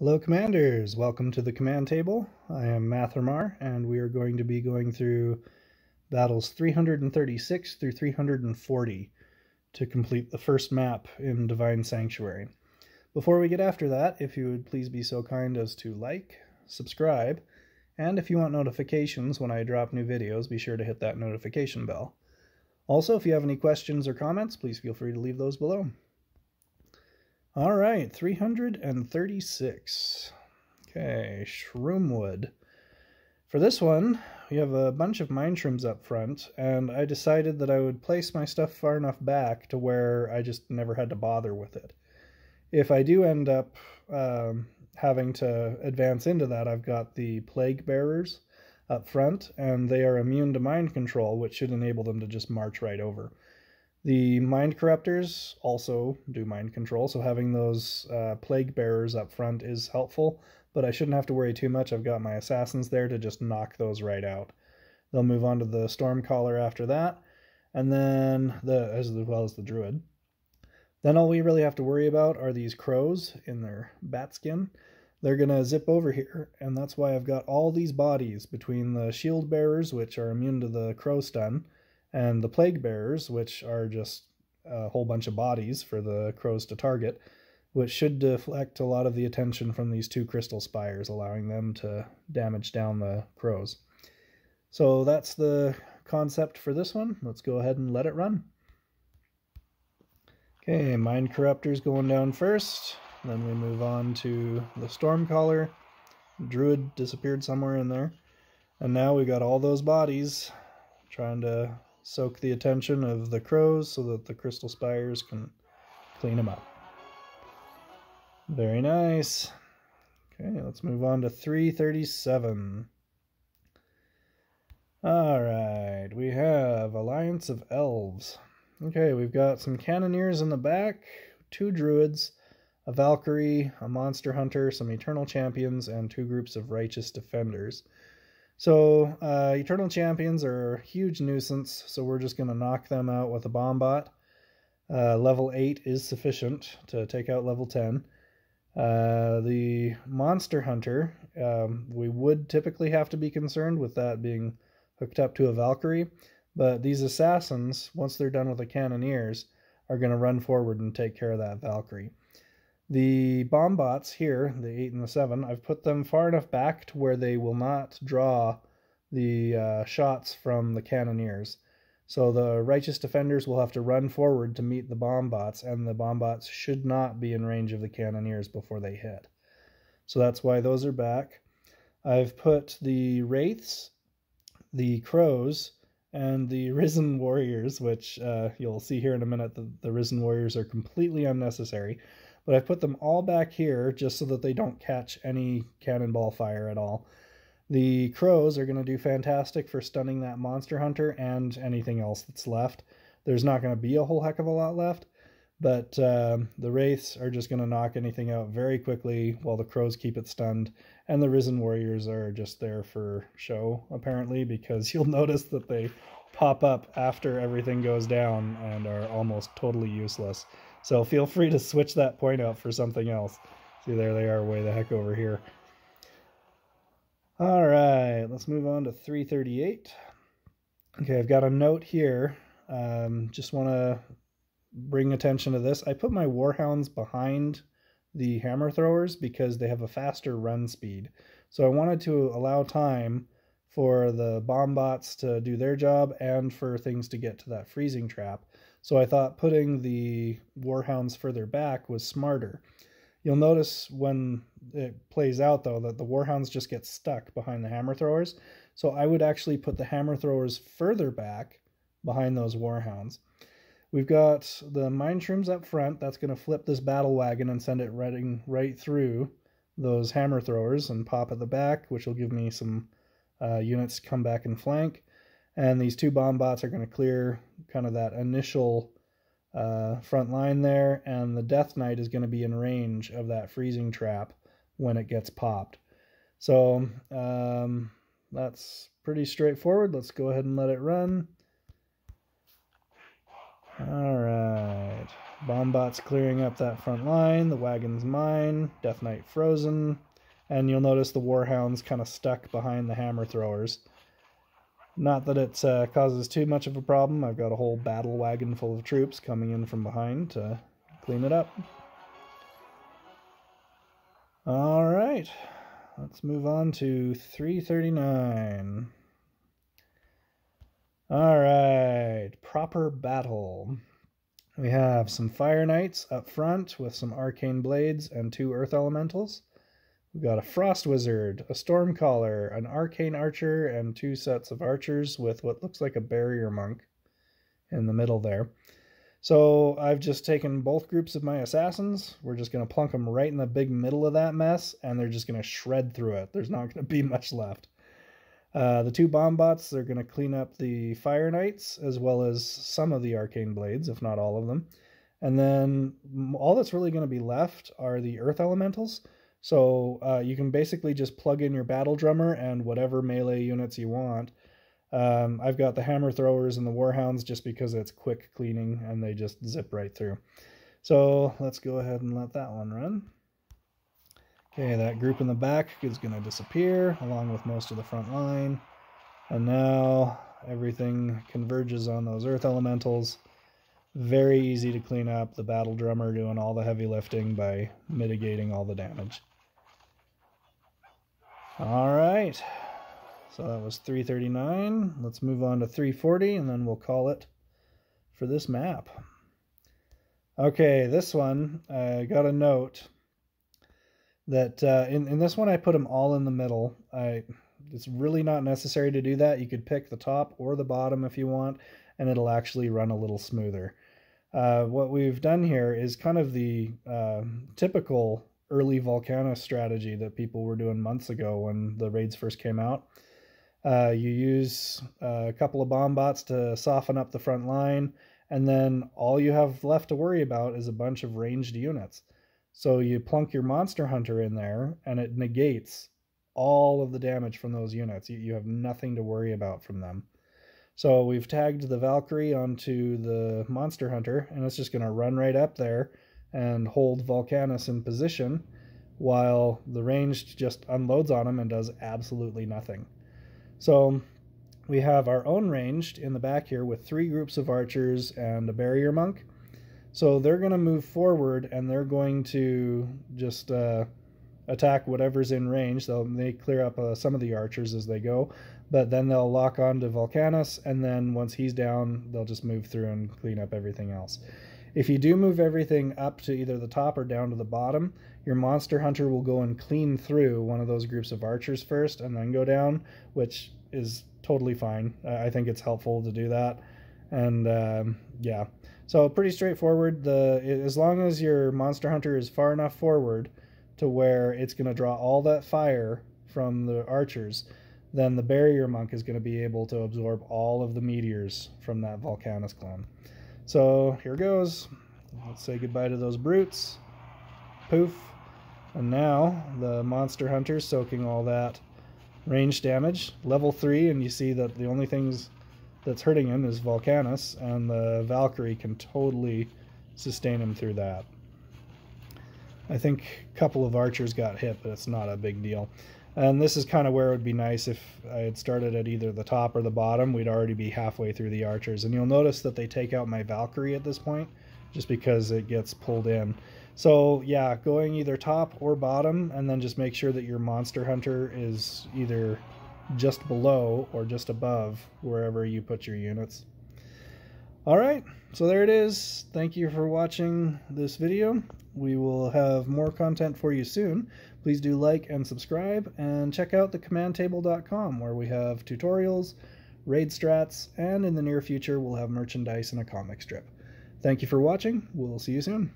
Hello Commanders, welcome to the command table. I am Mathermar and we are going to be going through battles 336 through 340 to complete the first map in Divine Sanctuary. Before we get after that, if you would please be so kind as to like, subscribe, and if you want notifications when I drop new videos, be sure to hit that notification bell. Also, if you have any questions or comments, please feel free to leave those below. All right, 336. Okay, Shroomwood. For this one, we have a bunch of mine shrooms up front, and I decided that I would place my stuff far enough back to where I just never had to bother with it. If I do end up having to advance into that, I've got the Plague Bearers up front, and they are immune to mind control, which should enable them to just march right over. The Mind Corruptors also do mind control, so having those Plague Bearers up front is helpful, but I shouldn't have to worry too much. I've got my Assassins there to just knock those right out. They'll move on to the Stormcaller after that, and then as well as the Druid. Then all we really have to worry about are these crows in their bat skin. They're going to zip over here, and that's why I've got all these bodies between the Shield Bearers, which are immune to the crow stun, and the Plague Bearers, which are just a whole bunch of bodies for the crows to target, which should deflect a lot of the attention from these two Crystal Spires, allowing them to damage down the crows. So that's the concept for this one. Let's go ahead and let it run. Okay, Mind Corruptors going down first. Then we move on to the Stormcaller. Druid disappeared somewhere in there. And now we got all those bodies trying to soak the attention of the crows so that the Crystal Spires can clean them up. Very nice. Okay, let's move on to 337. Alright, we have Alliance of Elves. Okay, we've got some Cannoneers in the back, 2 Druids, a Valkyrie, a Monster Hunter, some Eternal Champions, and 2 groups of Righteous Defenders. So, Eternal Champions are a huge nuisance, so we're just going to knock them out with a Bombot. Level 8 is sufficient to take out level 10. The Monster Hunter, we would typically have to be concerned with that being hooked up to a Valkyrie, but these Assassins, once they're done with the Cannoneers, are going to run forward and take care of that Valkyrie. The Bombots here, the 8 and the 7, I've put them far enough back to where they will not draw the shots from the Cannoneers. So the Righteous Defenders will have to run forward to meet the Bombots, and the Bombots should not be in range of the Cannoneers before they hit. So that's why those are back. I've put the Wraiths, the Crows, and the Risen Warriors, which you'll see here in a minute, the Risen Warriors are completely unnecessary. But I've put them all back here just so that they don't catch any cannonball fire at all. The crows are going to do fantastic for stunning that Monster Hunter and anything else that's left. There's not going to be a whole heck of a lot left, but the Wraiths are just going to knock anything out very quickly while the crows keep it stunned, and the Risen Warriors are just there for show, apparently, because you'll notice that they pop up after everything goes down and are almost totally useless. So feel free to switch that point out for something else. See, there they are way the heck over here. All right, let's move on to 338. Okay, I've got a note here. Just want to bring attention to this. I put my Warhounds behind the Hammer Throwers because they have a faster run speed. So I wanted to allow time for the Bombots to do their job and for things to get to that freezing trap. So I thought putting the Warhounds further back was smarter. You'll notice when it plays out, though, that the Warhounds just get stuck behind the Hammer Throwers. So I would actually put the Hammer Throwers further back behind those Warhounds. We've got the Mind Shrooms up front. That's going to flip this Battle Wagon and send it running right through those Hammer Throwers and pop at the back, which will give me some units to come back and flank. And these 2 Bombots are going to clear kind of that initial front line there, and the Death Knight is going to be in range of that freezing trap when it gets popped. So that's pretty straightforward. Let's go ahead and let it run. All right. Bombot's clearing up that front line. The wagon's mine. Death Knight frozen. And you'll notice the Warhound's kind of stuck behind the hammer throwers. Not that it causes too much of a problem. I've got a whole battle wagon full of troops coming in from behind to clean it up. All right, let's move on to 339. All right, proper battle. We have some Fire Knights up front with some Arcane Blades and 2 Earth Elementals. We've got a Frost Wizard, a Stormcaller, an Arcane Archer, and 2 sets of Archers with what looks like a Barrier Monk in the middle there. So I've just taken both groups of my Assassins. We're just going to plunk them right in the big middle of that mess, and they're just going to shred through it. There's not going to be much left. The 2 Bombots, they're going to clean up the Fire Knights, as well as some of the Arcane Blades, if not all of them. And then all that's really going to be left are the Earth Elementals. So you can basically just plug in your Battle Drummer and whatever melee units you want. I've got the Hammer Throwers and the Warhounds just because it's quick cleaning and they just zip right through. So let's go ahead and let that one run. Okay, that group in the back is going to disappear along with most of the front line. And now everything converges on those Earth Elementals. Very easy to clean up. The Battle Drummer doing all the heavy lifting by mitigating all the damage. All right, so that was 339. Let's move on to 340 and then we'll call it for this map. Okay, this one, I got a note that in this one I put them all in the middle. It's really not necessary to do that. You could pick the top or the bottom if you want, and it'll actually run a little smoother. What we've done here is kind of the typical early Volcana strategy that people were doing months ago when the raids first came out. You use a couple of Bombots to soften up the front line, and then all you have left to worry about is a bunch of ranged units. So you plunk your Monster Hunter in there, and it negates all of the damage from those units. You have nothing to worry about from them. So we've tagged the Valkyrie onto the Monster Hunter, and it's just going to run right up there and hold Volcanus in position while the ranged just unloads on him and does absolutely nothing. So we have our own ranged in the back here with 3 groups of archers and a Barrier Monk. So they're going to move forward and they're going to just attack whatever's in range. They may clear up some of the archers as they go, but then they'll lock on to Volcanus, and then once he's down, they'll just move through and clean up everything else. If you do move everything up to either the top or down to the bottom, your Monster Hunter will go and clean through one of those groups of archers first and then go down, which is totally fine. I think it's helpful to do that. And yeah, so pretty straightforward. As long as your Monster Hunter is far enough forward to where it's going to draw all that fire from the archers, then the Barrier Monk is going to be able to absorb all of the meteors from that Volcanus clone. So here goes. Let's say goodbye to those brutes. Poof. And now the Monster Hunter's soaking all that range damage. Level 3, and you see that the only things that's hurting him is Volcanus, and the Valkyrie can totally sustain him through that. I think a couple of archers got hit, but it's not a big deal. And this is kind of where it would be nice if I had started at either the top or the bottom. We'd already be halfway through the archers. And you'll notice that they take out my Valkyrie at this point, just because it gets pulled in. So yeah, going either top or bottom, and then just make sure that your Monster Hunter is either just below or just above wherever you put your units. Alright, so there it is. Thank you for watching this video. We will have more content for you soon. Please do like and subscribe, and check out thecommandtable.com where we have tutorials, raid strats, and in the near future we'll have merchandise and a comic strip. Thank you for watching. We'll see you soon.